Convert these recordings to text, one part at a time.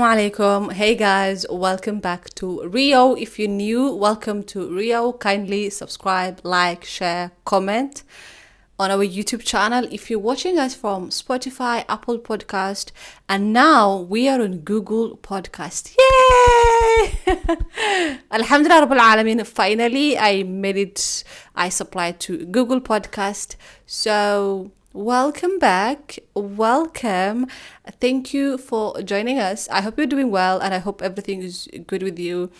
Assalamu alaikum. Hey guys, welcome back to RİYO. If you're new, welcome to RİYO. Kindly subscribe, like, share, comment on our YouTube channel. If you're watching us from Spotify, Apple Podcast, and now we are on Google Podcast. Yay! Alhamdulillah Rabbil Alameen. Finally, I made it. I supplied to Google Podcast. So welcome back. Welcome. Thank you for joining us. I hope you're doing well and I hope everything is good with you.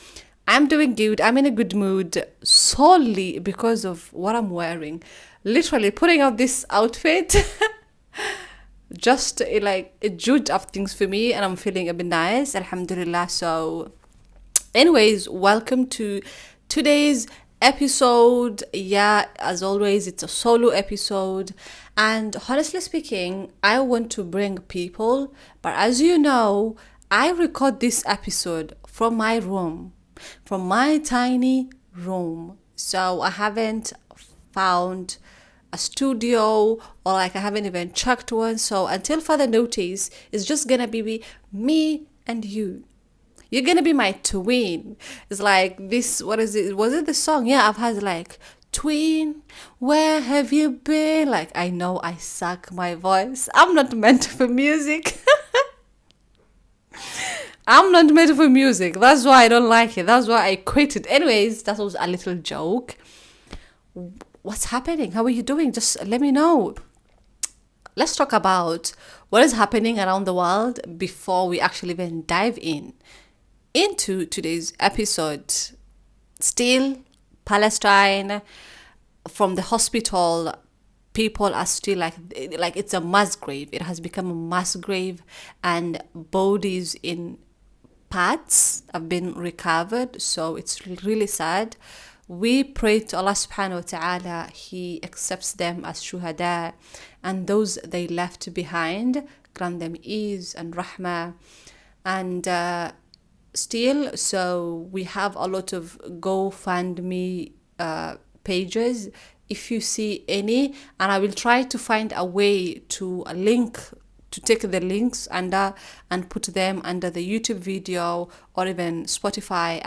I'm doing good. I'm in a good mood solely because of what I'm wearing. Literally putting out this outfit just like it judged up things for me and I'm feeling a bit nice. Alhamdulillah. So anyways, welcome to today's episode. Yeah, as always, it's a solo episode. And honestly speaking, I want to bring people, but as you know, I record this episode from my room, from my tiny room. So I haven't found a studio or like I haven't even checked one. So until further notice, it's just gonna be me and you. You're gonna be my twin. It's like this, what is it? Was it the song? Yeah, I've had like, twin, where have you been? Like, I know I suck my voice. I'm not meant for music. I'm not meant for music. That's why I don't like it. That's why I quit it. Anyways, that was a little joke. What's happening? How are you doing? Just let me know. Let's talk about what is happening around the world before we actually even dive into today's episode. Still, Palestine, from the hospital, people are still like it's a mass grave. It has become a mass grave, and bodies in parts have been recovered. So it's really sad. We pray to Allah subhanahu wa ta'ala, He accepts them as shuhada, and those they left behind, grant them ease and rahmah. And still, so we have a lot of GoFundMe pages. If you see any, and I will try to find a way to take the links under and put them under the YouTube video or even Spotify.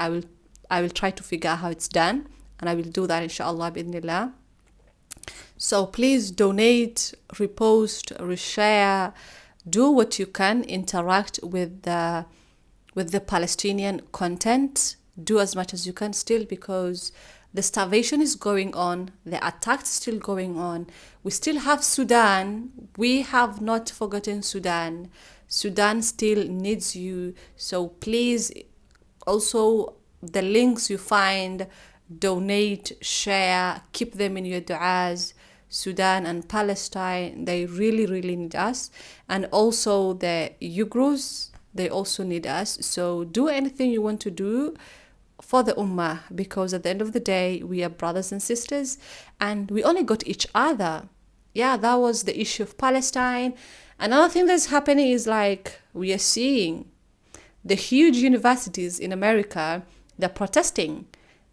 I will try to figure out how it's done, and I will do that inshallah bi'idhnillah. So please donate, repost, reshare, do what you can, interact with the Palestinian content. Do as much as you can still, because the starvation is going on, the attacks still going on. We still have Sudan. We have not forgotten Sudan. Sudan still needs you. So please, also the links you find, donate, share, keep them in your du'as. Sudan and Palestine, they really, really need us. And also the Uyghurs, they also need us. So do anything you want to do for the ummah, because at the end of the day, we are brothers and sisters and we only got each other. Yeah, that was the issue of Palestine. Another thing that's happening is like we are seeing the huge universities in America, they're protesting.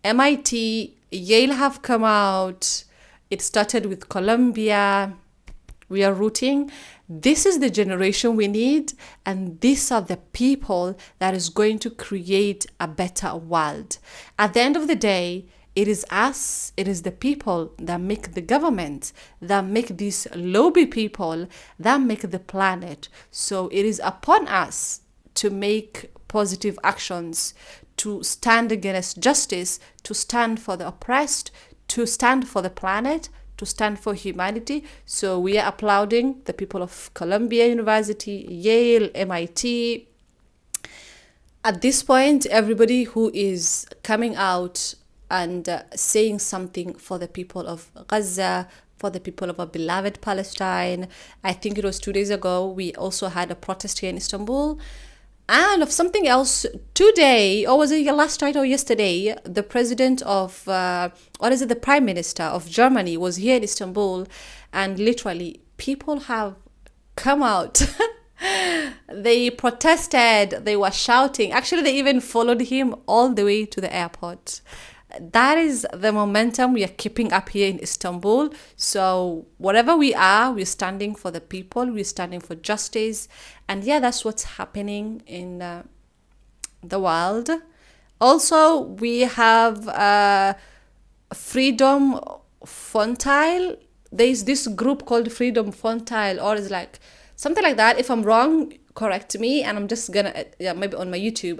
MIT, Yale have come out. It started with Columbia. We are rooting. This is the generation we need, and these are the people that is going to create a better world. At the end of the day, it is us, it is the people that make the government, that make these lobby people, that make the planet. So it is upon us to make positive actions, to stand against justice, to stand for the oppressed, to stand for the planet, to stand for humanity. So we are applauding the people of Columbia University, Yale, MIT. At this point, everybody who is coming out and saying something for the people of Gaza, for the people of our beloved Palestine. I think it was 2 days ago, we also had a protest here in Istanbul. And of something else today, or was it last night or yesterday, the president of, the prime minister of Germany was here in Istanbul, and literally people have come out. They protested, they were shouting. Actually, they even followed him all the way to the airport. That is the momentum we are keeping up here in Istanbul. So whatever we are, we're standing for the people, we're standing for justice. And yeah, that's what's happening in the world. Also, we have Freedom Fontile. There's this group called Freedom Fontile, or it's like something like that. If I'm wrong, correct me. And I'm just gonna maybe on my YouTube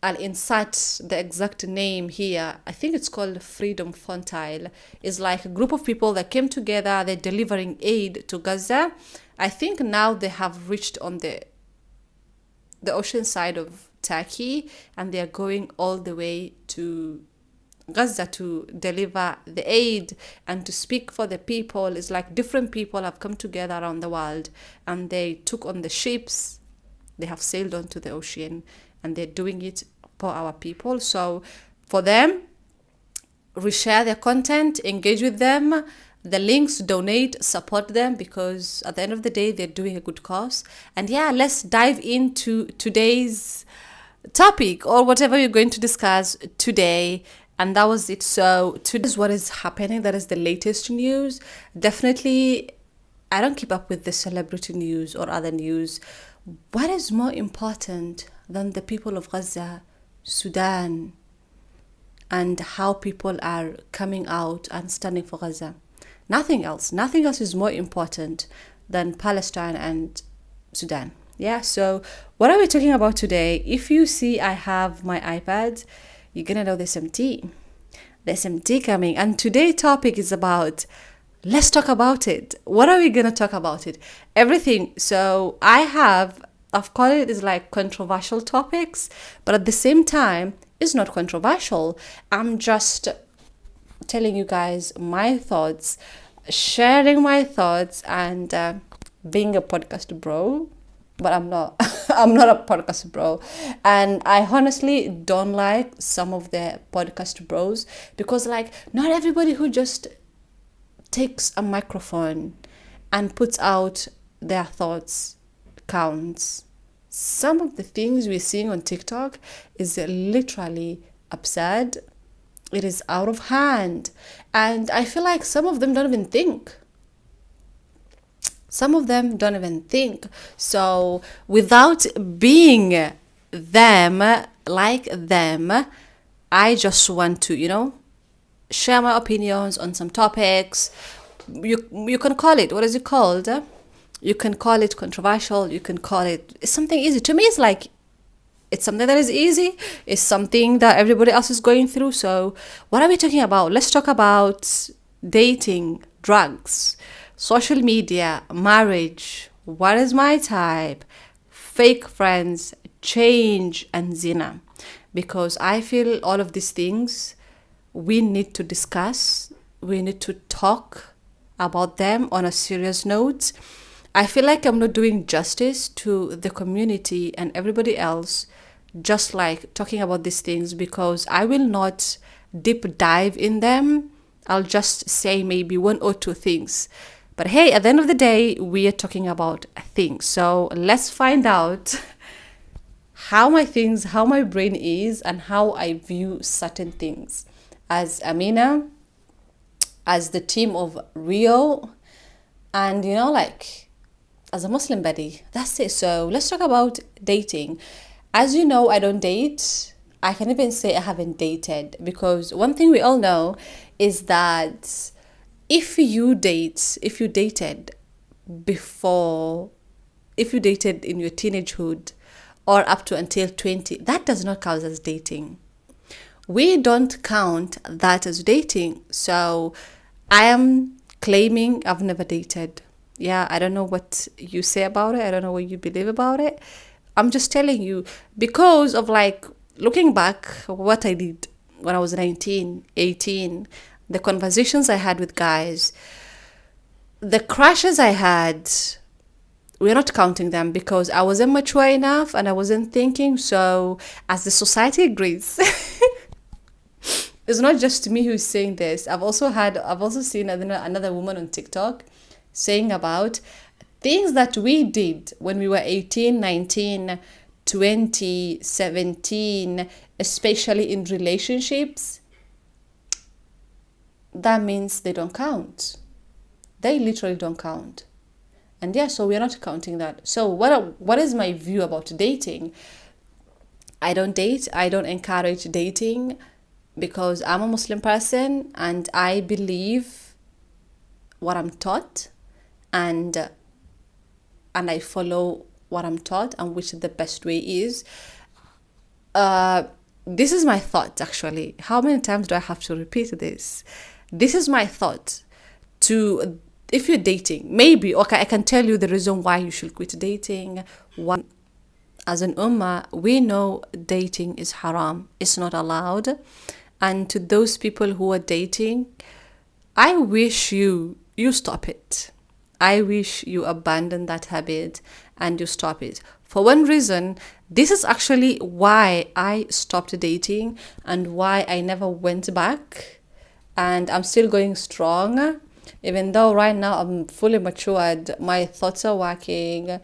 I'll insert the exact name here. I think it's called Freedom Fontile. It's like a group of people that came together. They're delivering aid to Gaza. I think now they have reached on the ocean side of Turkey, and they are going all the way to Gaza to deliver the aid and to speak for the people. It's like different people have come together around the world, and they took on the ships. They have sailed onto the ocean, and they're doing it for our people. So for them, reshare their content, engage with them, the links, donate, support them, because at the end of the day, they're doing a good cause. And yeah, let's dive into today's topic, or whatever you're going to discuss today. And that was it. So today is what is happening. That is the latest news. Definitely, I don't keep up with the celebrity news or other news. What is more important than the people of Gaza, Sudan, and how people are coming out and standing for Gaza? Nothing else. Nothing else is more important than Palestine and Sudan. Yeah, so what are we talking about today? If you see I have my iPad, you're going to know there's some tea. There's some tea coming. And today's topic is about, let's talk about it. What are we going to talk about it? Everything. So I've called it is like controversial topics, but at the same time, it's not controversial. I'm just telling you guys my thoughts, sharing my thoughts, and being a podcast bro. But I'm not. I'm not a podcast bro. And I honestly don't like some of the podcast bros, because like not everybody who just takes a microphone and puts out their thoughts counts. Some of the things we're seeing on TikTok is literally absurd. It is out of hand. And I feel like some of them don't even think. Some of them don't even think. So without being them, like them, I just want to, share my opinions on some topics. You can call it, what is it called? You can call it controversial. You can call it something easy. To me, it's like, it's something that is easy. It's something that everybody else is going through. So what are we talking about? Let's talk about dating, drugs, social media, marriage, what is my type, fake friends, change, and zina. Because I feel all of these things we need to discuss. We need to talk about them on a serious note. I feel like I'm not doing justice to the community and everybody else just like talking about these things, because I will not deep dive in them. I'll just say maybe one or two things. But hey, at the end of the day, we are talking about things. So let's find out how my brain is, and how I view certain things. As Amina, as the team of RİYO, and as a Muslim buddy. That's it. So let's talk about dating. As you know, I don't date. I can even say I haven't dated, because one thing we all know is that if you dated in your teenagehood or up to until 20, that does not count as dating. We don't count that as dating. So I am claiming I've never dated. Yeah, I don't know what you say about it. I don't know what you believe about it. I'm just telling you, because of looking back what I did when I was 19, 18, the conversations I had with guys, the crushes I had, we're not counting them, because I wasn't mature enough and I wasn't thinking. So as the society agrees, it's not just me who's saying this. I've also seen another woman on TikTok saying about things that we did when we were 18, 19, 20, 17, especially in relationships. That means they don't count. They literally don't count. And yeah, so we're not counting that. So what is my view about dating? I don't date. I don't encourage dating because I'm a Muslim person and I believe what I'm taught, and I follow what I'm taught and which the best way is. Uh, this is my thought actually. How many times do I have to repeat this? This is my thought. To If you're dating, maybe okay, I can tell you the reason why you should quit dating. One, as an ummah, we know dating is haram. It's not allowed. And to those people who are dating, I wish you stop it. I wish you abandon that habit and you stop it. For one reason, this is actually why I stopped dating and why I never went back. And I'm still going strong, even though right now I'm fully matured, my thoughts are working.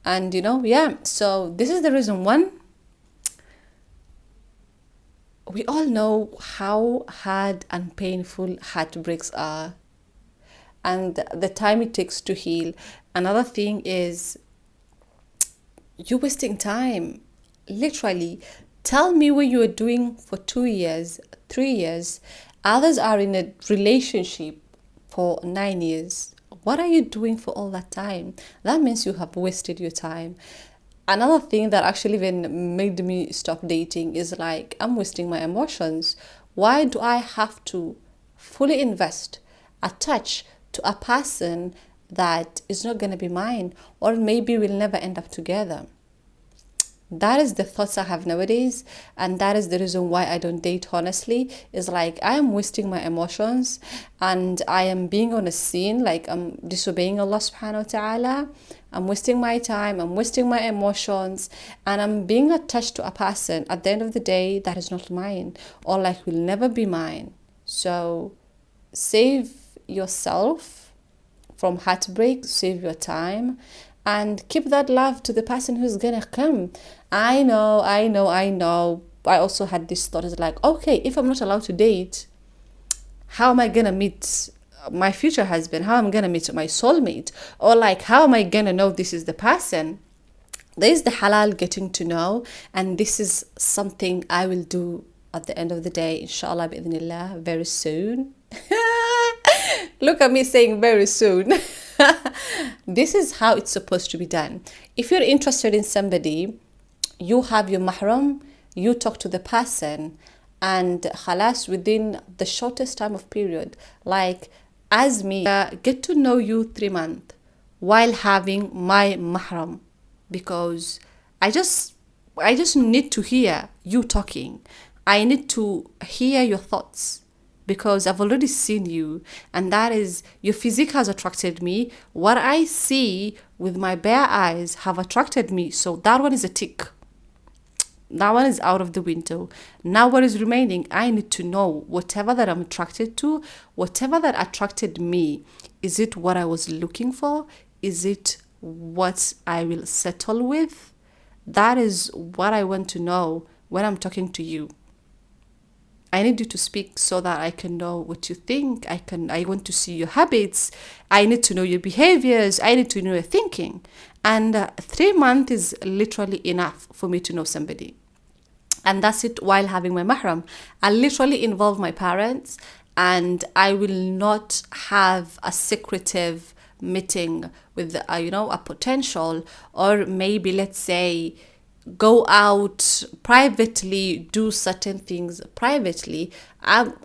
And yeah, so this is the reason. One, we all know how hard and painful heartbreaks are and the time it takes to heal. Another thing is you're wasting time. Literally, tell me what you are doing for 2 years, 3 years. Others are in a relationship for 9 years. What are you doing for all that time? That means you have wasted your time. Another thing that actually even made me stop dating is like, I'm wasting my emotions. Why do I have to fully invest, attach to a person that is not going to be mine, or maybe we'll never end up together? That is the thoughts I have nowadays, and that is the reason why I don't date, honestly. Is like, I am wasting my emotions and I am being on a sin, like I'm disobeying Allah subhanahu wa ta'ala. I'm wasting my time, I'm wasting my emotions, and I'm being attached to a person at the end of the day that is not mine, or like will never be mine. So save yourself from heartbreak, save your time, and keep that love to the person who's gonna come. I know. I also had this thought, is like, okay, if I'm not allowed to date, how am I gonna meet my future husband? How am I gonna meet my soulmate? Or like, how am I gonna know this is the person? There is the halal getting to know, and this is something I will do at the end of the day, inshallah, bi'idhnillah, very soon. Look at me saying very soon. This is how it's supposed to be done. If you're interested in somebody, you have your mahram, you talk to the person, and khalas, within the shortest time of period, like as me, get to know you 3 months while having my mahram, because I just need to hear you talking. I need to hear your thoughts, because I've already seen you, and that is, your physique has attracted me. What I see with my bare eyes have attracted me. So that one is a tick. That one is out of the window. Now what is remaining? I need to know whatever that I'm attracted to, whatever that attracted me. Is it what I was looking for? Is it what I will settle with? That is what I want to know when I'm talking to you. I need you to speak so that I can know what you think. I want to see your habits. I need to know your behaviors. I need to know your thinking. And 3 months is literally enough for me to know somebody. And that's it while having my mahram. I literally involve my parents, and I will not have a secretive meeting with a potential, or maybe, let's say, go out privately, do certain things privately. I'm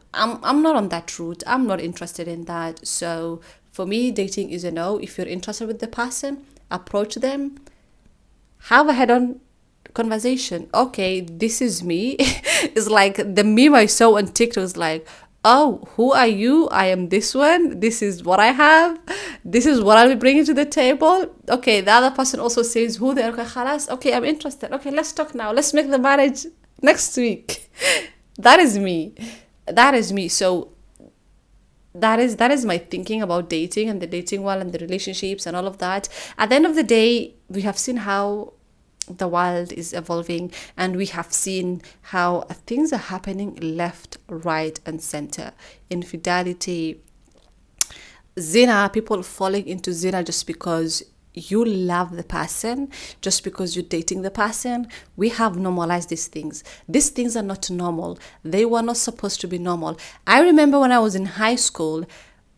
not on that route. I'm not interested in that. So for me, dating is a no. If you're interested with the person, approach them, have a head-on conversation. Okay, this is me. It's like the meme I saw on TikTok was like, oh, who are you? I am this one. This is what I have. This is what I'll be bringing to the table. Okay, the other person also says who they are. Okay, khalas. Okay, I'm interested. Okay, let's talk now. Let's make the marriage next week. That is me. That is me. So that is my thinking about dating and the dating world and the relationships and all of that. At the end of the day, we have seen how the world is evolving, and we have seen how things are happening left, right, and center. Infidelity, zina, people falling into zina just because you love the person, just because you're dating the person. We have normalized these things. These things are not normal. They were not supposed to be normal. I remember when I was in high school,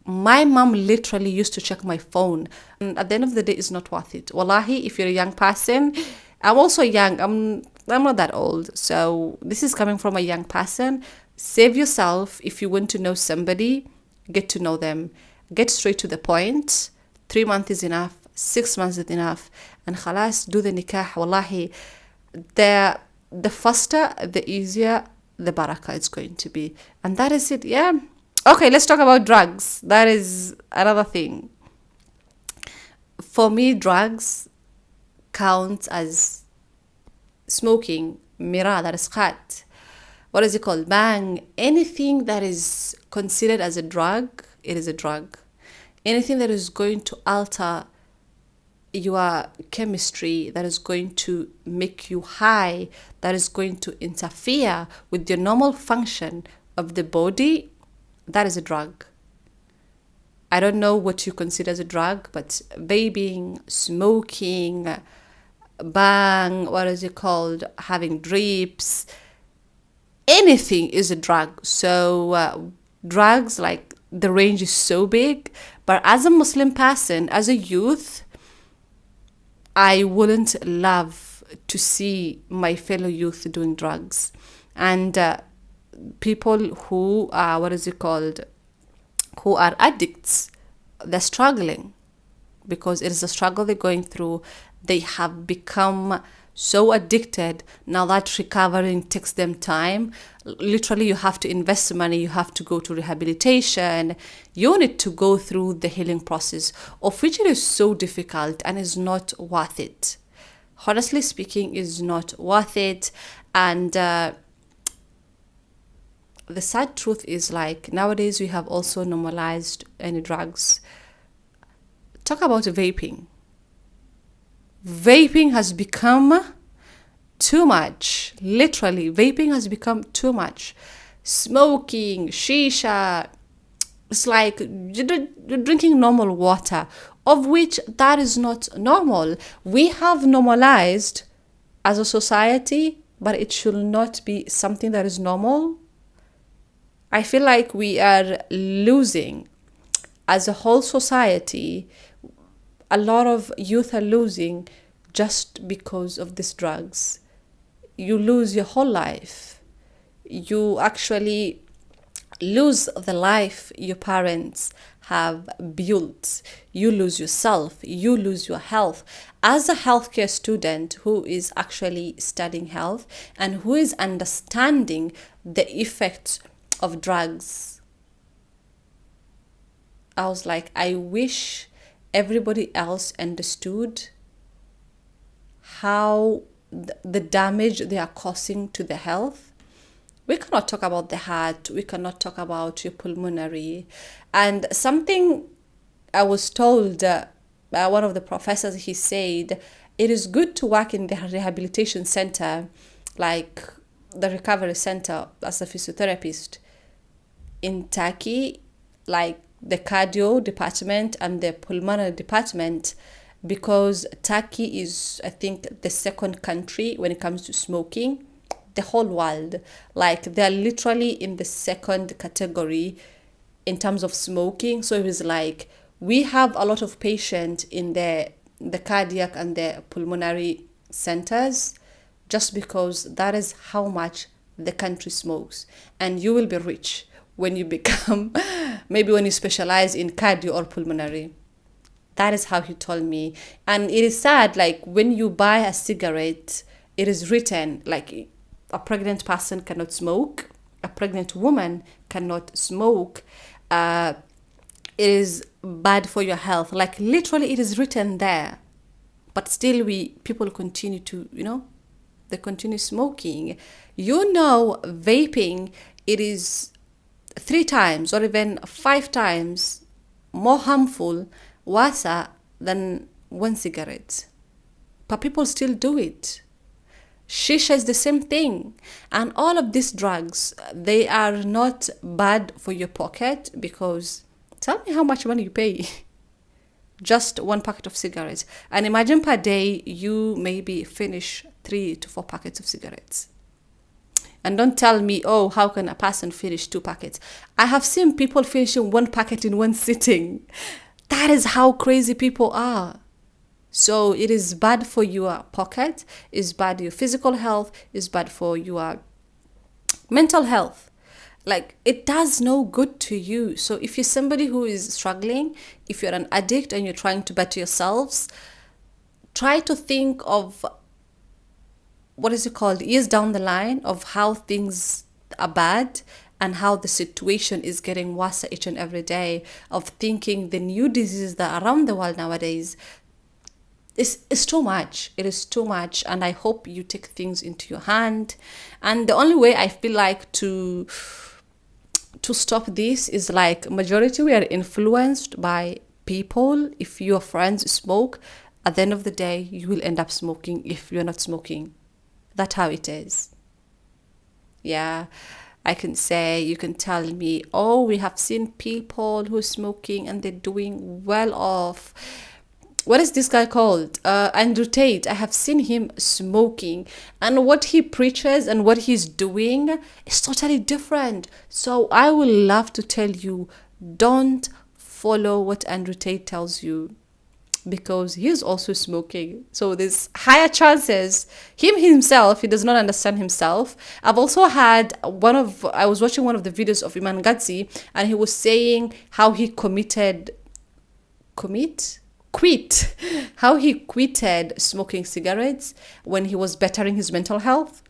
my mom literally used to check my phone. And at the end of the day, it's not worth it. Wallahi, if you're a young person, I'm also young. I'm not that old. So this is coming from a young person. Save yourself. If you want to know somebody, get to know them. Get straight to the point. 3 months is enough. 6 months is enough. And khalas, do the nikah. Wallahi, the faster, the easier the barakah is going to be. And that is it. Yeah. Okay, let's talk about drugs. That is another thing. For me, drugs count as smoking, mira, that is khat. What is it called? Bang. Anything that is considered as a drug, it is a drug. Anything that is going to alter your chemistry, that is going to make you high, that is going to interfere with your normal function of the body, that is a drug. I don't know what you consider as a drug, but vaping, smoking, bang, what is it called? Having drips, anything is a drug. So drugs, like, the range is so big. But as a Muslim person, as a youth, I wouldn't love to see my fellow youth doing drugs. And people who are, who are addicts, they're struggling, because it is a struggle they're going through. They have become so addicted now that recovering takes them time. Literally, you have to invest money, you have to go to rehabilitation, you need to go through the healing process, of which it is so difficult and is not worth it. Honestly speaking, is not worth it. And the sad truth is, like, nowadays we have also normalized any drugs. Talk about vaping. Vaping has become too much. Literally, vaping has become too much. Smoking, shisha, it's like you're drinking normal water, of which that is not normal. We have normalized as a society, but it should not be something that is normal. I feel like we are losing as a whole society. A lot of youth are losing just because of these drugs. You lose your whole life. You actually lose the life your parents have built. You lose yourself. You lose your health. As a healthcare student who is actually studying health and who is understanding the effects of drugs, I was like, I wish everybody else understood how the damage they are causing to the health. We cannot talk about the heart, we cannot talk about your pulmonary. And something I was told by one of the professors, he said, it is good to work in the rehabilitation center, like the recovery center, as a physiotherapist. In Turkey, like the cardio department and the pulmonary department, because Turkey is, I think, the second country when it comes to smoking, the whole world. Like, they're literally in the second category in terms of smoking. So it was like, we have a lot of patients in the cardiac and the pulmonary centers, just because that is how much the country smokes. And you will be rich when you become, maybe when you specialize in cardio or pulmonary. That is how he told me. And it is sad, like, when you buy a cigarette, it is written, like, a pregnant person cannot smoke, a pregnant woman cannot smoke, it is bad for your health. Like, literally, it is written there. But still, people continue to, they continue smoking. Vaping, it is 3 times or even 5 times more harmful, worse than one cigarette. But people still do it. Shisha is the same thing. And all of these drugs, they are not bad for your pocket, because tell me how much money you pay. Just one packet of cigarettes. And imagine per day, you maybe finish 3 to 4 packets of cigarettes. And don't tell me, oh, how can a person finish 2 packets? I have seen people finishing 1 packet in 1 sitting. That is how crazy people are. So it is bad for your pocket, it's bad for your physical health, it's bad for your mental health. Like, it does no good to you. So if you're somebody who is struggling, if you're an addict and you're trying to better yourselves, try to think of, what is it called, years down the line, of how things are bad and how the situation is getting worse each and every day, of thinking the new diseases that are around the world nowadays. It's too much. It is too much. And I hope you take things into your hand. And the only way I feel like to stop this is, like, majority we are influenced by people. If your friends smoke, at the end of the day, you will end up smoking if you're not smoking. That's how it is. Yeah. I can say, you can tell me, oh, we have seen people who are smoking and they're doing well off. What is this guy called? Andrew Tate. I have seen him smoking, and what he preaches and what he's doing is totally different. So I would love to tell you, don't follow what Andrew Tate tells you, because he's also smoking. So there's higher chances. Him himself, he does not understand himself. I've also had I was watching one of the videos of Iman Gadzi, and he was saying how he how he quitted smoking cigarettes when he was bettering his mental health.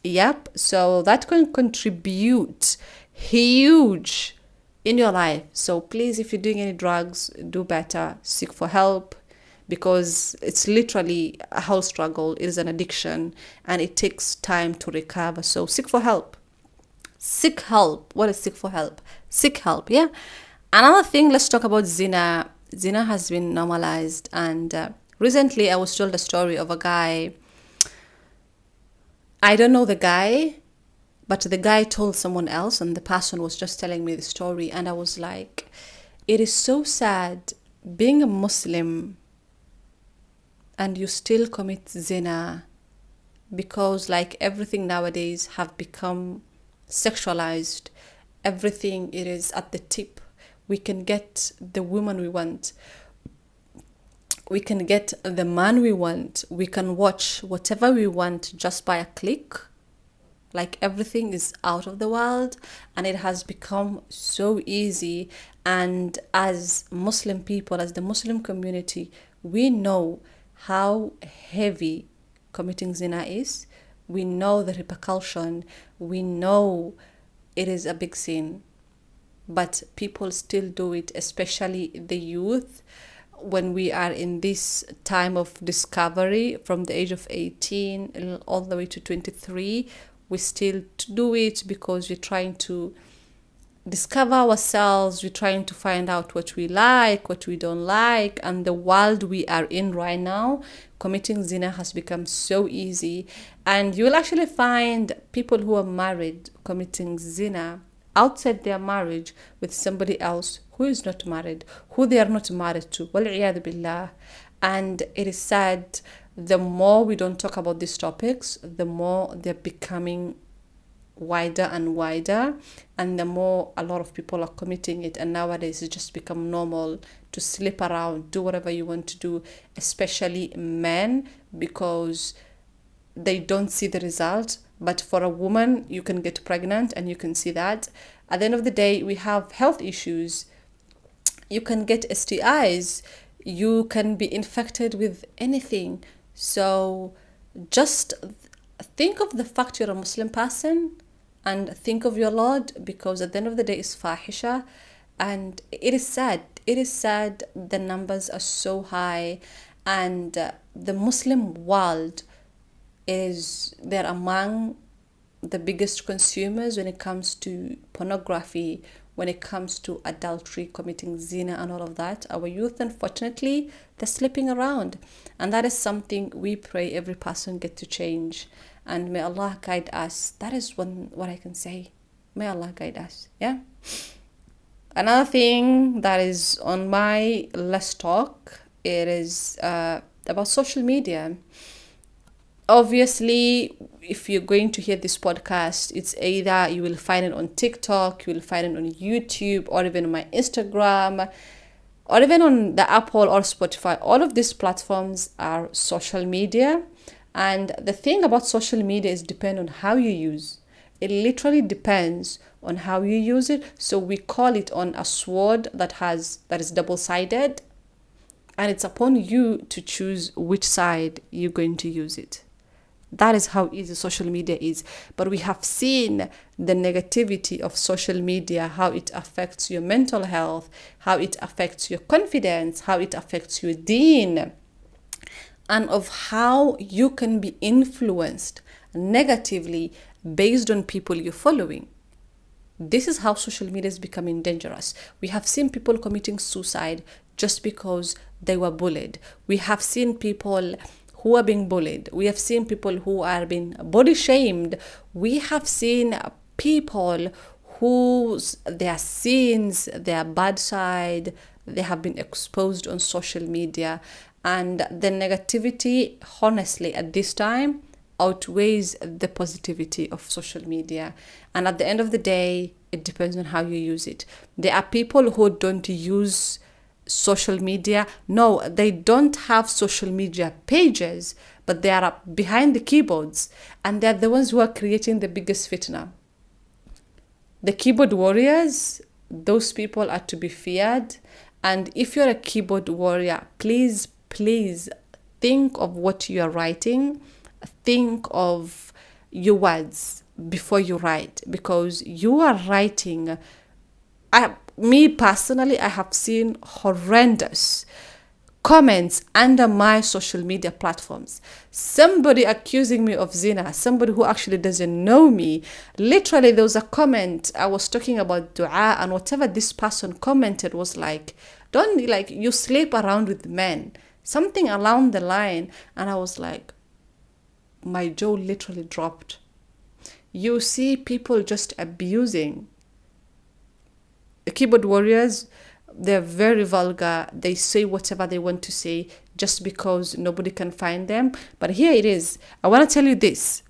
Yep. So that can contribute huge in your life. So please, if you're doing any drugs, do better, seek for help, because it's literally a whole struggle. It is an addiction and it takes time to recover. So seek for help. Seek help. What is seek for help? Seek help. Yeah. Another thing, let's talk about zina. Zina has been normalized, and recently I was told a story of a guy. I don't know the guy, but the guy told someone else, and the person was just telling me the story, and I was like, it is so sad being a Muslim and you still commit zina, because, like, everything nowadays have become sexualized. Everything, it is at the tip. We can get the woman we want. We can get the man we want. We can watch whatever we want just by a click. Like, everything is out of the world, and it has become so easy. And as Muslim people, as the Muslim community, we know how heavy committing zina is. We know the repercussion. We know it is a big sin. But people still do it, especially the youth. When we are in this time of discovery, from the age of 18 all the way to 23, we still do it because we're trying to discover ourselves. We're trying to find out what we like, what we don't like. And the world we are in right now, committing zina has become so easy. And you will actually find people who are married committing zina outside their marriage with somebody else who is not married, who they are not married to. Wal-'iyadhu billah. And it is sad, the more we don't talk about these topics, the more they're becoming wider and wider, and the more a lot of people are committing it. And nowadays it's just become normal to slip around, do whatever you want to do, especially men, because they don't see the result. But for a woman, you can get pregnant and you can see that. At the end of the day, we have health issues. You can get STIs. You can be infected with anything. So just think of the fact you're a Muslim person, and think of your Lord, because at the end of the day, it's fahisha. And it is sad. It is sad. The numbers are so high. And the Muslim world they're among the biggest consumers when it comes to pornography, when it comes to adultery, committing zina and all of that. Our youth, unfortunately, they're slipping around. And that is something we pray every person get to change. And may Allah guide us. That is what I can say. May Allah guide us. Yeah. Another thing that is on my let's talk, it is about social media. Obviously, if you're going to hear this podcast, it's either you will find it on TikTok, you will find it on YouTube, or even on my Instagram, or even on the Apple or Spotify. All of these platforms are social media. And the thing about social media is depend on how you use. It literally depends on how you use it. So we call it on a sword that is double-sided, and it's upon you to choose which side you're going to use it. That is how easy social media is. But we have seen the negativity of social media, how it affects your mental health, how it affects your confidence, how it affects your deen, and of how you can be influenced negatively based on people you're following. This is how social media is becoming dangerous. We have seen people committing suicide just because they were bullied. We have seen people who are being bullied. We have seen people who are being body shamed. We have seen people whose their sins, their bad side, they have been exposed on social media. And the negativity, honestly, at this time, outweighs the positivity of social media. And at the end of the day, it depends on how you use it. There are people who don't use social media. No, they don't have social media pages, but they are behind the keyboards, and they're the ones who are creating the biggest fitna. The keyboard warriors, those people are to be feared. And if you're a keyboard warrior, please think of what you are writing. Think of your words before you write, because you are writing. Me personally, I have seen horrendous comments under my social media platforms. Somebody accusing me of zina, somebody who actually doesn't know me. Literally, there was a comment, I was talking about dua, and whatever this person commented was like, don't, like, you sleep around with men, something along the line. And I was like, my jaw literally dropped. You see people just abusing. The keyboard warriors, they're very vulgar. They say whatever they want to say just because nobody can find them. But here it is. I want to tell you this.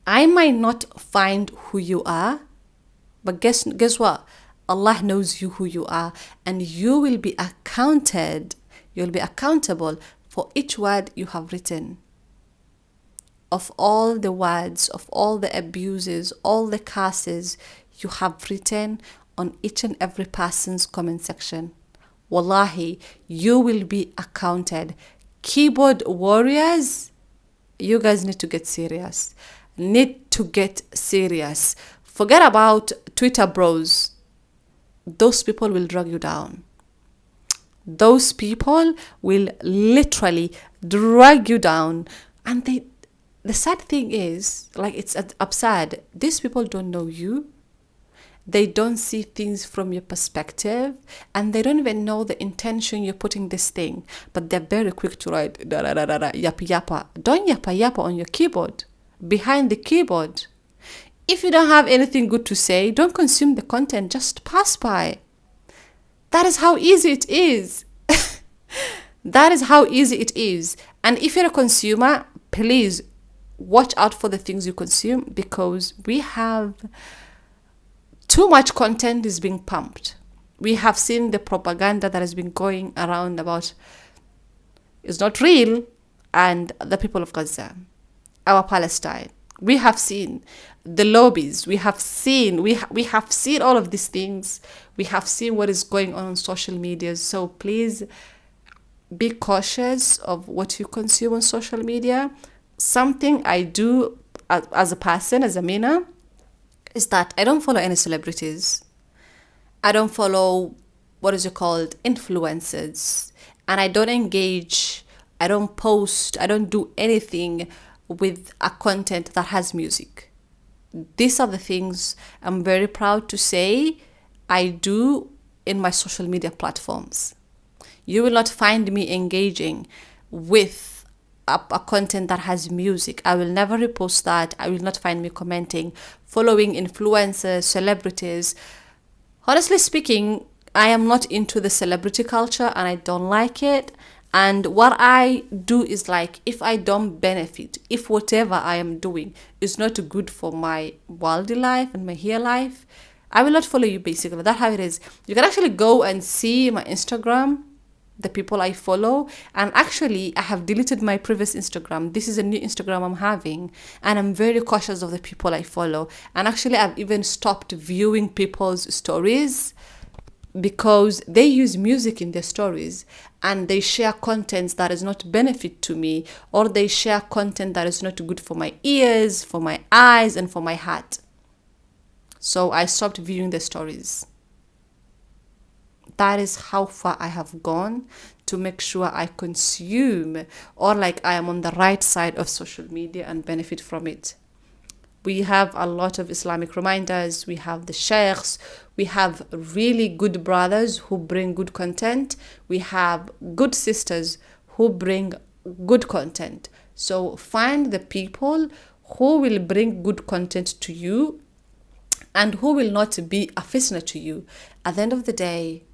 I might not find who you are, but guess what? Allah knows you who you are, and you will be accounted. You'll be accountable for each word you have written. Of all the words, of all the abuses, all the curses you have written on each and every person's comment section. Wallahi, you will be accounted. Keyboard warriors, you guys need to get serious. Forget about Twitter bros. Those people will drag you down. Those people will literally drag you down. And the sad thing is, like, it's absurd. These people don't know you. They don't see things from your perspective, and they don't even know the intention you're putting this thing. But they're very quick to write yappa yappa. Don't yappa yappa on your keyboard, behind the keyboard. If you don't have anything good to say, don't consume the content. Just pass by. That is how easy it is. That is how easy it is. And if you're a consumer, please watch out for the things you consume, because we have too much content is being pumped. We have seen the propaganda that has been going around about it's not real, and the people of Gaza, our Palestine. We have seen the lobbies. We have seen all of these things. We have seen what is going on social media. So please be cautious of what you consume on social media. Something I do as a person, as a Mina, is that I don't follow any celebrities. I don't follow influencers. And I don't engage, I don't post, I don't do anything with a content that has music. These are the things I'm very proud to say I do in my social media platforms. You will not find me engaging with a content that has music. I will never repost that. I will not find me commenting, following influencers, celebrities. Honestly speaking, I am not into the celebrity culture and I don't like it. And what I do is like, if I don't benefit, if whatever I am doing is not good for my worldly life and my here life, I will not follow you basically. That's how it is. You can actually go and see my Instagram, the people I follow. And actually, I have deleted my previous Instagram. This is a new Instagram I'm having. And I'm very cautious of the people I follow. And actually, I've even stopped viewing people's stories because they use music in their stories and they share content that is not benefit to me, or they share content that is not good for my ears, for my eyes, and for my heart. So I stopped viewing the stories. That is how far I have gone to make sure I consume, or like I am on the right side of social media and benefit from it. We have a lot of Islamic reminders. We have the sheikhs. We have really good brothers who bring good content. We have good sisters who bring good content. So find the people who will bring good content to you and who will not be a fitna to you. At the end of the day,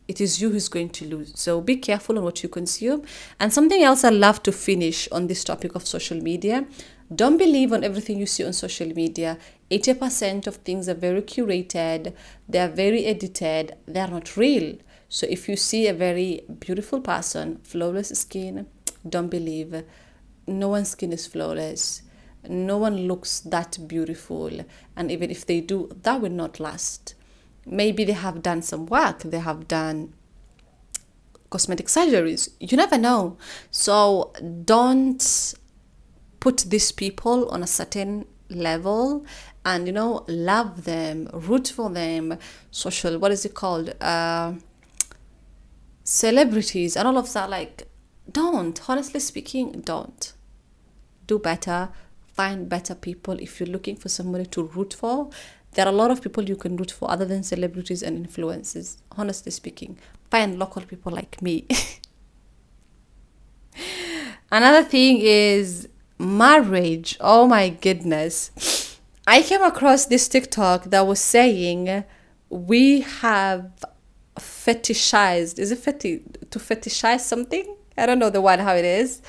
it is you who's going to lose. So be careful on what you consume. And something else I love to finish on this topic of social media: don't believe on everything you see on social media. 80% of things are very curated, they are very edited, they are not real. So if you see a very beautiful person, flawless skin, don't believe. No one's skin is flawless. No one looks that beautiful. And even if they do, that will not last. Maybe they have done some work, they have done cosmetic surgeries. You never know. So don't put these people on a certain level and, you know, love them, root for them, social, what is it called? Celebrities and all of that. Like, don't. Honestly speaking, don't. Do better. Find better people. If you're looking for somebody to root for, there are a lot of people you can root for other than celebrities and influencers. Honestly speaking, find local people like me. Another thing is marriage. Oh my goodness. I came across this TikTok that was saying we have fetishized. Is it to fetishize something? I don't know the word how it is.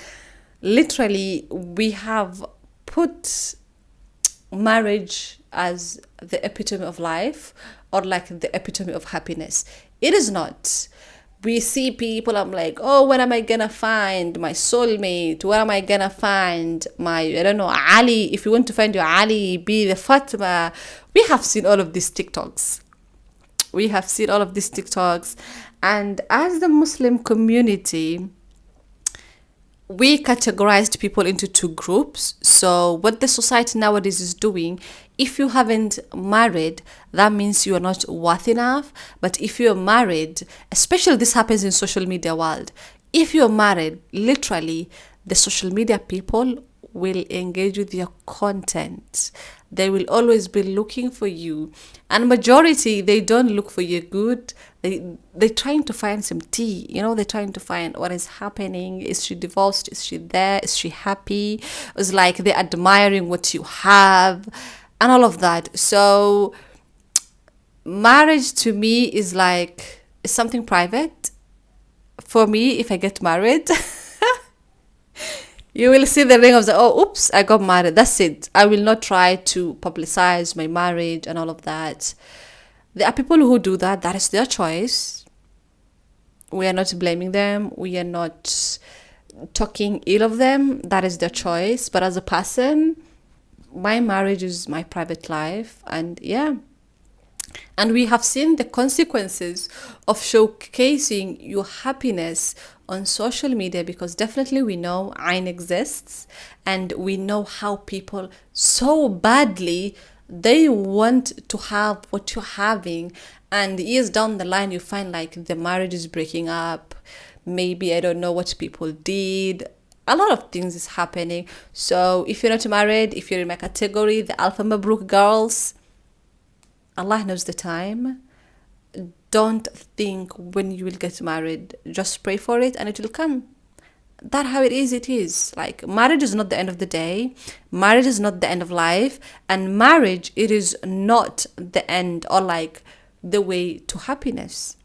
Literally, we have put marriage as the epitome of life, or like the epitome of happiness. It is not. We see people, I'm like, oh, when am I gonna find my soulmate? Where am I gonna find my, I don't know, Ali? If you want to find your Ali, be the Fatima. We have seen all of these TikToks. And as the Muslim community, we categorized people into two groups. So what the society nowadays is doing, if you haven't married, that means you are not worth enough. But if you're married, especially this happens in social media world, if you're married, literally the social media people will engage with your content. They will always be looking for you, and majority, they don't look for your good. They're trying to find some tea, you know. They're trying to find what is happening. Is she divorced? Is she there? Is she happy? It's like they're admiring what you have and all of that. So marriage to me is like, it's something private. For me, if I get married, you will see the ring of the, oh, oops, I got married. That's it. I will not try to publicize my marriage and all of that. There are people who do that. That is their choice. We are not blaming them. We are not talking ill of them. That is their choice. But as a person, my marriage is my private life. And yeah. And we have seen the consequences of showcasing your happiness on social media, because definitely we know Ain exists, and we know how people so badly, they want to have what you're having, and years down the line you find like the marriage is breaking up. Maybe, I don't know what people did. A lot of things is happening. So if you're not married, if you're in my category, the Alpha Mabruk girls, Allah knows the time. Don't think when you will get married. Just pray for it and it will come. That how it is. Like, marriage is not the end of the day. Marriage is not the end of life. And marriage, it is not the end or like the way to happiness.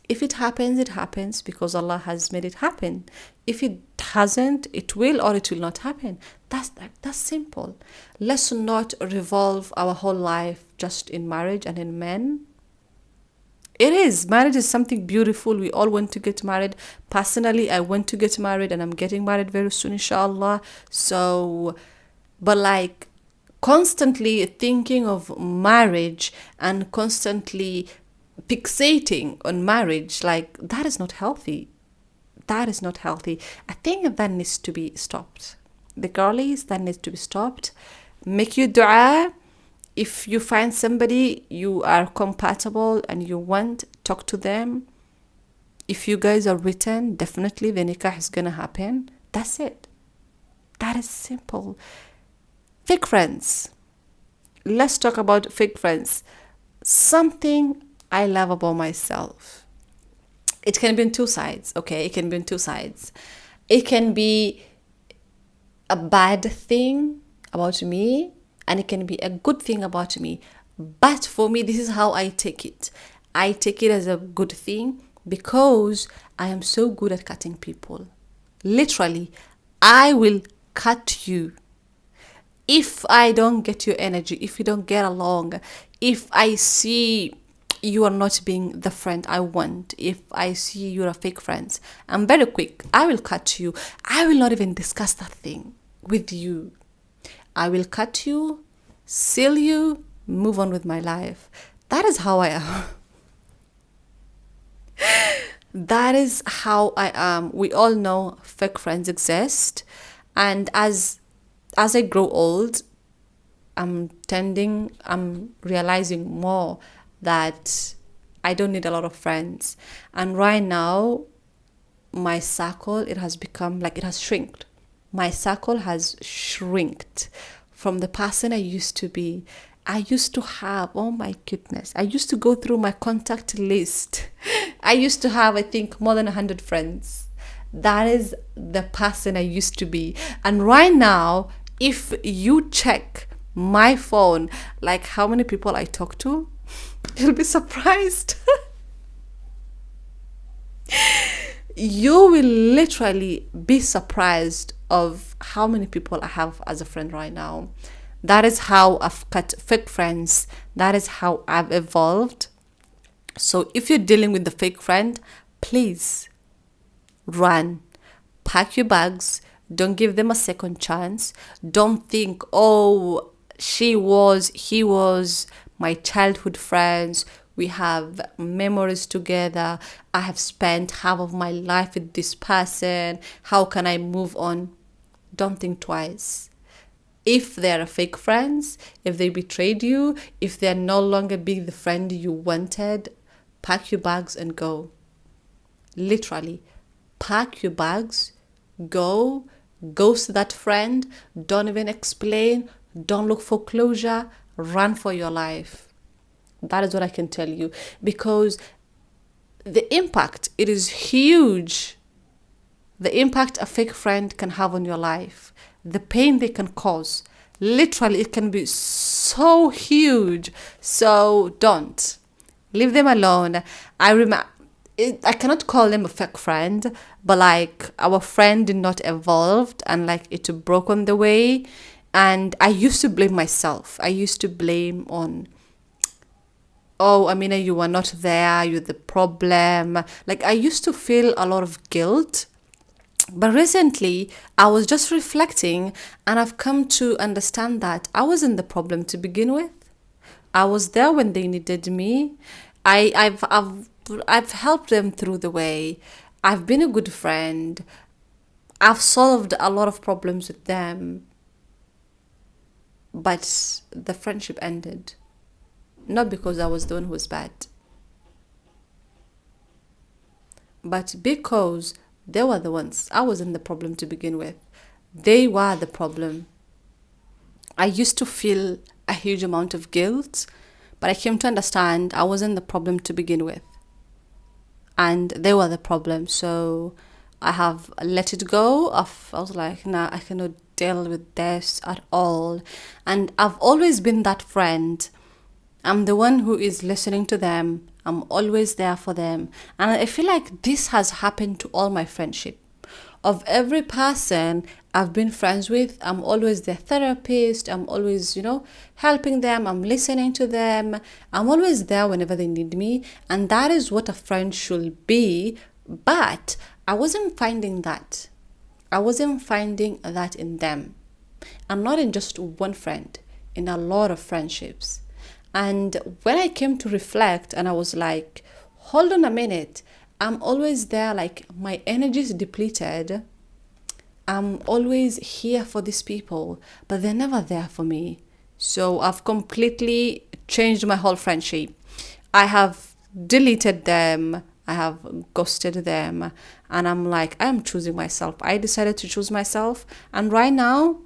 If it happens, it happens because Allah has made it happen. If it hasn't, it will or it will not happen. That's simple. Let's not revolve our whole life just in marriage and in men. It is. Marriage is something beautiful. We all want to get married. Personally, I want to get married and I'm getting married very soon, inshallah. So, but like constantly thinking of marriage and constantly fixating on marriage, like that is not healthy. That is not healthy. I think that needs to be stopped. The girlies, that needs to be stopped. Make your dua. If you find somebody you are compatible and you want, talk to them. If you guys are written, definitely the nikah is gonna happen. That's it. That is simple. Fake friends. Let's talk about fake friends. Something I love about myself. It can be on two sides, okay? It can be on two sides. It can be a bad thing about me, and it can be a good thing about me. But for me, this is how I take it. I take it as a good thing because I am so good at cutting people. Literally, I will cut you. If I don't get your energy, if you don't get along, if I see you are not being the friend I want, if I see you're a fake friend, I'm very quick. I will cut you. I will not even discuss that thing with you. I will cut you, seal you, move on with my life. That is how I am. That is how I am. We all know fake friends exist. And as I grow old, I'm realizing more that I don't need a lot of friends. And right now, my circle, it has become like it has shrinked. My circle has shrinked from the person I used to be. I used to have, oh my goodness, I used to go through my contact list. I used to have, I think, more than 100 friends. That is the person I used to be. And right now, if you check my phone, like how many people I talk to, you'll be surprised. You will literally be surprised of how many people I have as a friend right now. That is how I've cut fake friends. That is how I've evolved. So if you're dealing with the fake friend, please run. Pack your bags. Don't give them a second chance. Don't think, oh, he was my childhood friends. We have memories together. I have spent half of my life with this person. How can I move on? Don't think twice. If they're fake friends, if they betrayed you, if they're no longer being the friend you wanted, pack your bags and go. Literally, pack your bags, go, ghost that friend, don't even explain, don't look for closure, run for your life. That is what I can tell you, because the impact, it is huge. The impact a fake friend can have on your life, the pain they can cause, literally it can be so huge. So don't leave them alone. I cannot call them a fake friend, but like our friend did not evolve and like it broke on the way. And I used to blame myself. I used to blame on, oh, Amina, you were not there, you're the problem. Like I used to feel a lot of guilt. But recently, I was just reflecting and I've come to understand that I wasn't the problem to begin with. I was there when they needed me. I've helped them through the way. I've been a good friend. I've solved a lot of problems with them. But the friendship ended. Not because I was the one who was bad, but because they were the ones. I wasn't the problem to begin with. They were the problem. I used to feel a huge amount of guilt, but I came to understand I wasn't the problem to begin with. And they were the problem. So I have let it go. I was like, nah, I cannot deal with this at all. And I've always been that friend. I'm the one who is listening to them. I'm always there for them. And I feel like this has happened to all my friendship. Of every person I've been friends with, I'm always their therapist. I'm always, helping them. I'm listening to them. I'm always there whenever they need me. And that is what a friend should be. But I wasn't finding that. I wasn't finding that in them. And not in just one friend, in a lot of friendships. And when I came to reflect and I was like, hold on a minute, I'm always there, like my energy is depleted. I'm always here for these people, but they're never there for me. So I've completely changed my whole friendship. I have deleted them. I have ghosted them. And I'm like, I'm choosing myself. I decided to choose myself. And right now,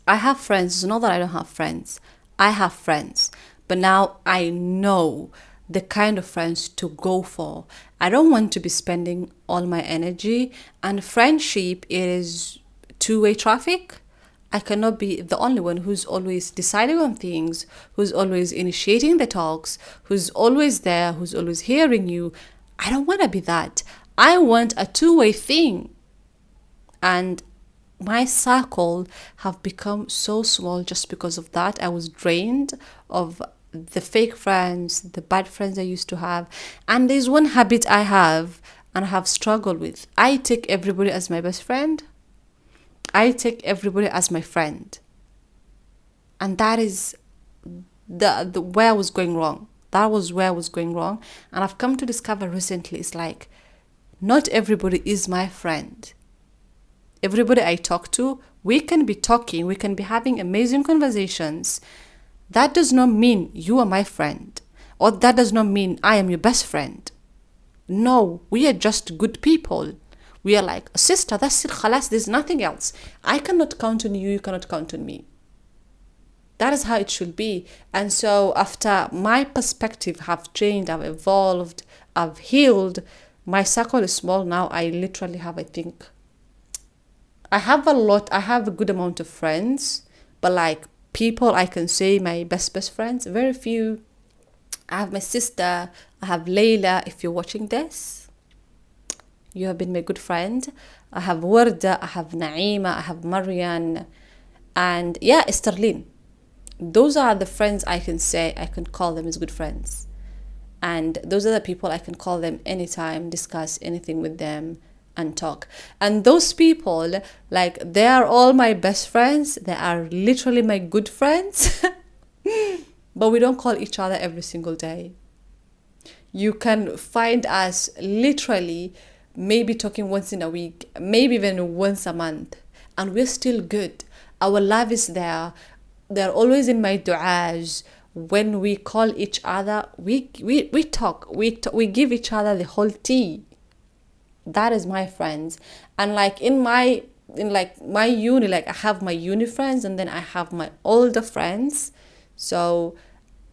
I have friends. It's not that I don't have friends. I have friends. But now I know the kind of friends to go for. I don't want to be spending all my energy. And friendship is two-way traffic. I cannot be the only one who's always deciding on things, who's always initiating the talks, who's always there, who's always hearing you. I don't want to be that. I want a two-way thing. And my circle have become so small just because of that. I was drained of the fake friends, the bad friends I used to have. And there's one habit I have and I have struggled with. I take everybody as my best friend. I take everybody as my friend. And that is the where I was going wrong. That was where I was going wrong. And I've come to discover recently, it's like, not everybody is my friend. Everybody I talk to, we can be talking, we can be having amazing conversations. That does not mean you are my friend. Or that does not mean I am your best friend. No, we are just good people. We are like, sister, that's it, khalas, there's nothing else. I cannot count on you, you cannot count on me. That is how it should be. And so after my perspective have changed, I've evolved, I've healed, my circle is small now. I literally have, I have a good amount of friends, but like people I can say my best friends, very few. I have my sister, I have Layla, if you're watching this. You have been my good friend. I have Warda, I have Naima, I have Marian, and yeah, Esterlin. Those are the friends I can say, I can call them as good friends. And those are the people I can call them anytime, discuss anything with them and talk. And those people, like, they are all my best friends. They are literally my good friends. But we don't call each other every single day. You can find us literally maybe talking once in a week, maybe even once a month. And we're still good. Our love is there. They're always in my du'as. When we call each other, we talk. We give each other the whole tea. That is my friends. And like in my uni, like I have my uni friends and then I have my older friends. So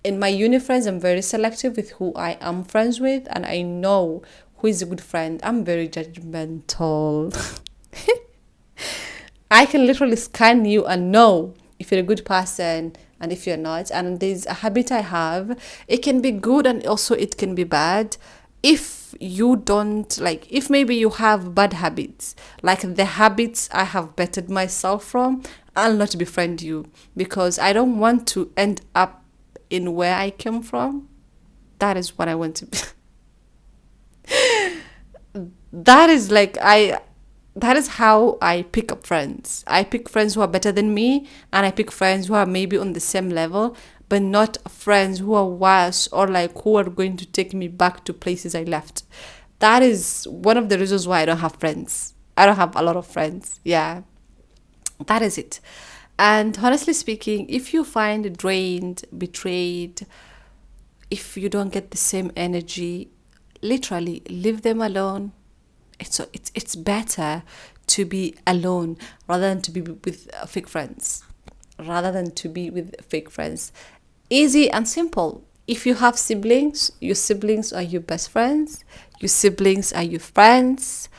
in my uni friends, I'm very selective with who I am friends with, and I know who is a good friend. I'm very judgmental. I can literally scan you and know if you're a good person and if you're not. And there's a habit I have. It can be good and also it can be bad. If you don't, like, if maybe you have bad habits, like the habits I have bettered myself from, I'll not befriend you because I don't want to end up in where I came from. That is what I want to be. That is how I pick up friends. I pick friends who are better than me, and I pick friends who are maybe on the same level, but not friends who are worse or like who are going to take me back to places I left. That is one of the reasons why I don't have friends. I don't have a lot of friends. Yeah, that is it. And honestly speaking, if you find drained, betrayed, if you don't get the same energy, literally leave them alone. It's better to be alone rather than to be with fake friends. Easy and simple. If you have siblings, your siblings are your best friends. Your siblings are your friends.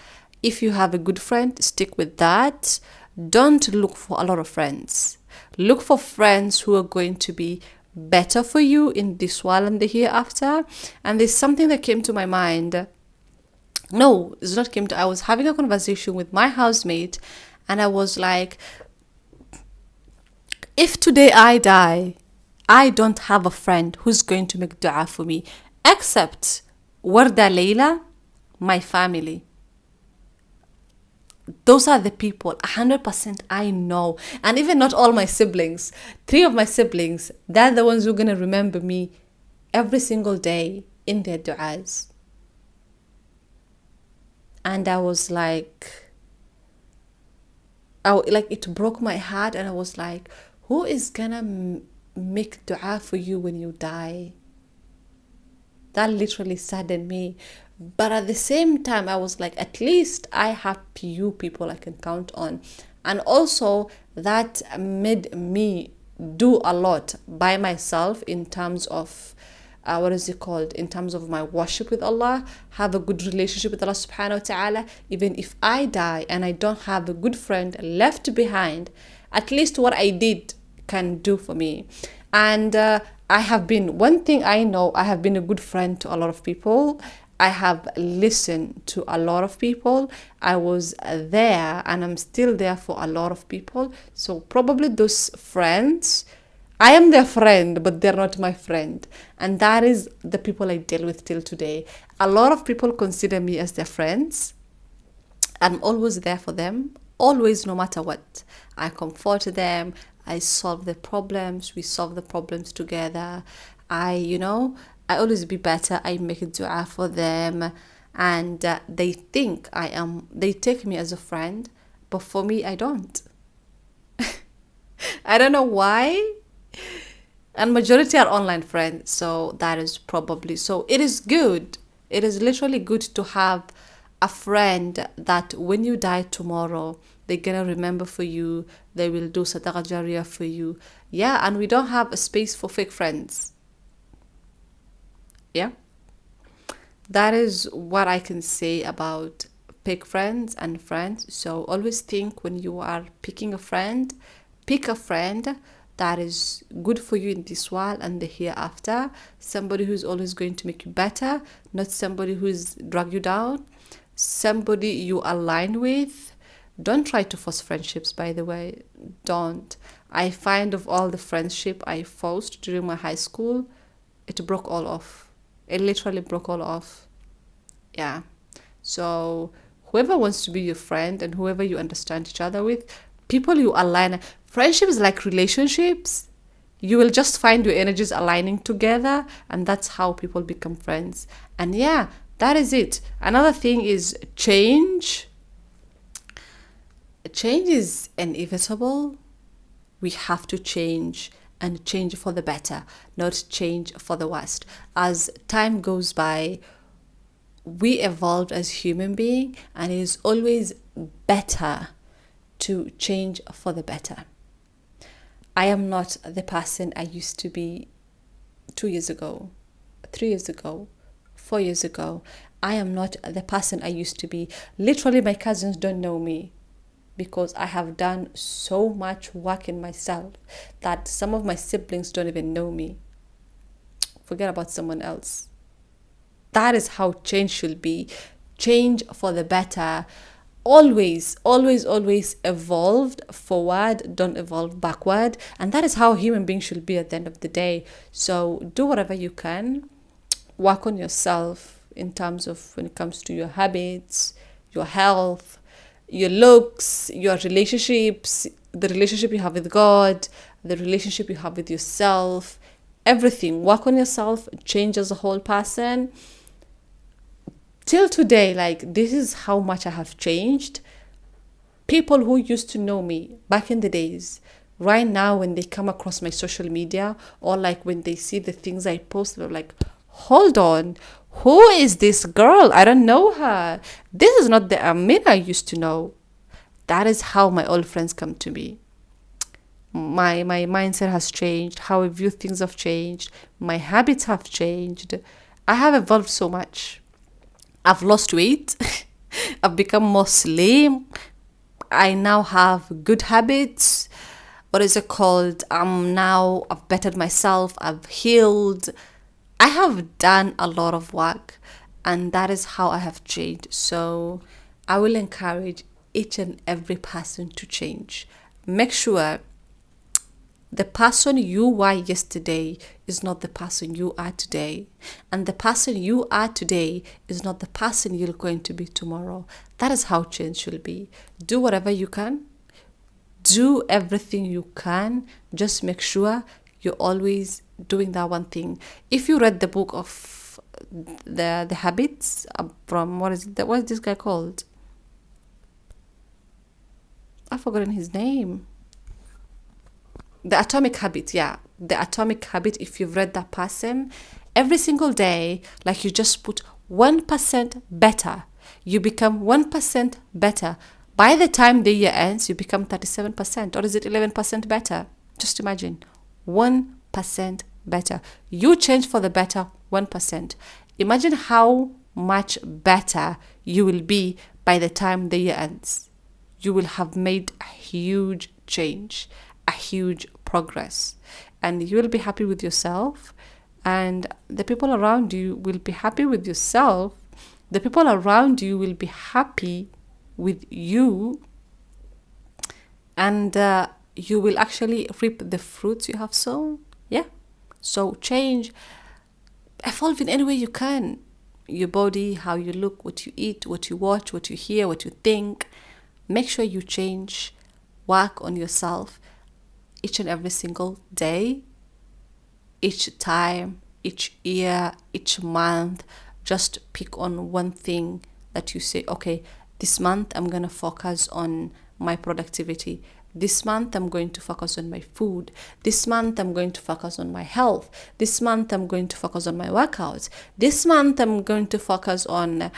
If you have a good friend, stick with that. Don't look for a lot of friends. Look for friends who are going to be better for you in this world and the hereafter. And there's something that came to my mind. No, it's not came to. I was having a conversation with my housemate, and I was like, if today I die, I don't have a friend who's going to make dua for me, except Warda Leila, my family. Those are the people 100% I know. And even not all my siblings. 3 of my siblings, they're the ones who are going to remember me every single day in their du'as. And I was like, it broke my heart, and I was like, who is gonna make dua for you when you die? That literally saddened me. But at the same time, I was like, at least I have few people I can count on. And also, that made me do a lot by myself in terms of, in terms of my worship with Allah, have a good relationship with Allah subhanahu wa ta'ala. Even if I die and I don't have a good friend left behind, at least what I did can do for me. And one thing I know, I have been a good friend to a lot of people. I have listened to a lot of people. I was there and I'm still there for a lot of people. So probably those friends, I am their friend, but they're not my friend. And that is the people I deal with till today. A lot of people consider me as their friends. I'm always there for them, always, no matter what. I comfort them. I solve their problems. We solve the problems together. I always be better. I make a dua for them. And they take me as a friend. But for me, I don't. I don't know why. And majority are online friends. So that is probably. So it is good. It is literally good to have a friend that when you die tomorrow, they're gonna remember for you. They will do sadaqah jariyah for you. Yeah, and we don't have a space for fake friends. Yeah, that is what I can say about fake friends and friends. So always think when you are picking a friend, pick a friend that is good for you in this world and the hereafter. Somebody who's always going to make you better, not somebody who's drag you down. Somebody you align with. Don't try to force friendships, by the way. Don't. I find of all the friendship I forced during my high school, it broke all off. It literally broke all off. Yeah. So whoever wants to be your friend and whoever you understand each other with, people you align. Friendship is like relationships. You will just find your energies aligning together, and that's how people become friends. And yeah, that is it. Another thing is change. Change is inevitable. We have to change, and change for the better, not change for the worst. As time goes by, we evolved as human beings, and it is always better to change for the better. I am not the person I used to be 2 years ago, 3 years ago, 4 years ago. I am not the person I used to be. Literally, my cousins don't know me because I have done so much work in myself that some of my siblings don't even know me. Forget about someone else. That is how change should be. Change for the better. Always, always, always evolved forward, don't evolve backward. And that is how human beings should be at the end of the day. So do whatever you can. Work on yourself in terms of when it comes to your habits, your health, your looks, your relationships, the relationship you have with God, the relationship you have with yourself, everything. Work on yourself, change as a whole person. Till today, this is how much I have changed. People who used to know me back in the days, right now when they come across my social media or when they see the things I post, they're like, hold on, who is this girl? I don't know her. This is not the Amina I used to know. That is how my old friends come to me. My mindset has changed. How I view things have changed. My habits have changed. I have evolved so much. I've lost weight. I've become more slim. I now have good habits. What is it called? I've bettered myself. I've healed. I have done a lot of work, and that is how I have changed. So I will encourage each and every person to change. Make sure the person you were yesterday is not the person you are today. And the person you are today is not the person you're going to be tomorrow. That is how change should be. Do whatever you can. Do everything you can. Just make sure you're always doing that one thing. If you read the book of the habits from, what is this guy called? I've forgotten his name. The Atomic Habit, yeah. The Atomic Habit, if you've read that person, every single day, like you just put 1% better. You become 1% better. By the time the year ends, you become 37%. Or is it 11% better? Just imagine. 1% better. You change for the better 1%. Imagine how much better you will be by the time the year ends. You will have made a huge change, a huge progress, and you will be happy with yourself, and the people around you will be happy with yourself. The people around you will be happy with you, and you will actually reap the fruits you have sown. Yeah. So change, evolve in any way you can. Your body, how you look, what you eat, what you watch, what you hear, what you think. Make sure you change. Work on yourself each and every single day, each time, each year, each month. Just pick on one thing that you say, okay, this month I'm going to focus on my productivity. This month I'm going to focus on my food. This month I'm going to focus on my health. This month I'm going to focus on my workouts. This month I'm going to focus on,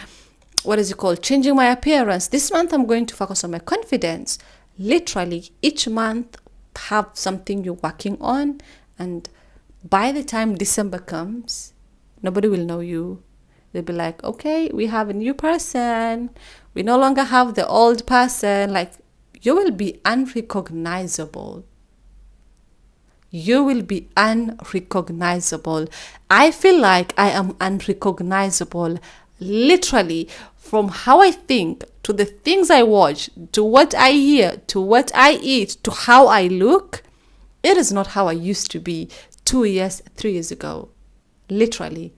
changing my appearance. This month I'm going to focus on my confidence. Literally, each month have something you're working on, and by the time December comes, nobody will know you. They'll be like, okay, we have a new person. We no longer have the old person. Like, you will be unrecognizable. You will be unrecognizable. I feel like I am unrecognizable, literally, from how I think, to the things I watch, to what I hear, to what I eat, to how I look. It is not how I used to be 2 years, 3 years ago. Literally.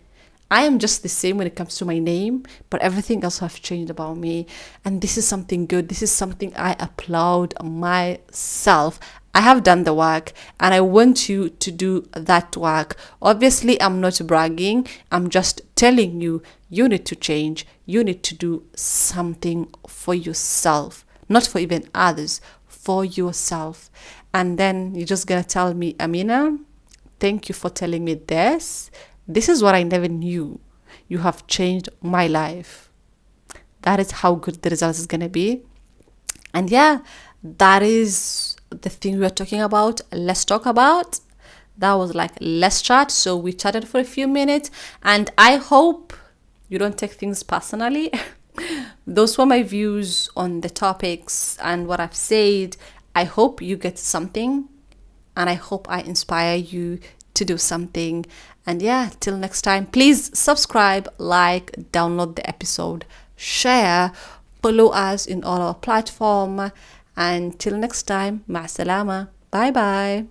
I am just the same when it comes to my name, but everything else has changed about me. And this is something good. This is something I applaud myself. I have done the work, and I want you to do that work. Obviously, I'm not bragging. I'm just telling you, you need to change. You need to do something for yourself, not for even others, for yourself. And then you're just going to tell me, Amina, thank you for telling me this. This is what I never knew. You have changed my life. That is how good the results is going to be. And yeah, that is the thing we are talking about. Let's talk about. That was like, let's chat. So we chatted for a few minutes, and I hope you don't take things personally. Those were my views on the topics and what I've said. I hope you get something, and I hope I inspire you to do something. And yeah, till next time, please subscribe, like, download the episode, share, follow us in all our platform. And till next time, ma salama. Bye bye.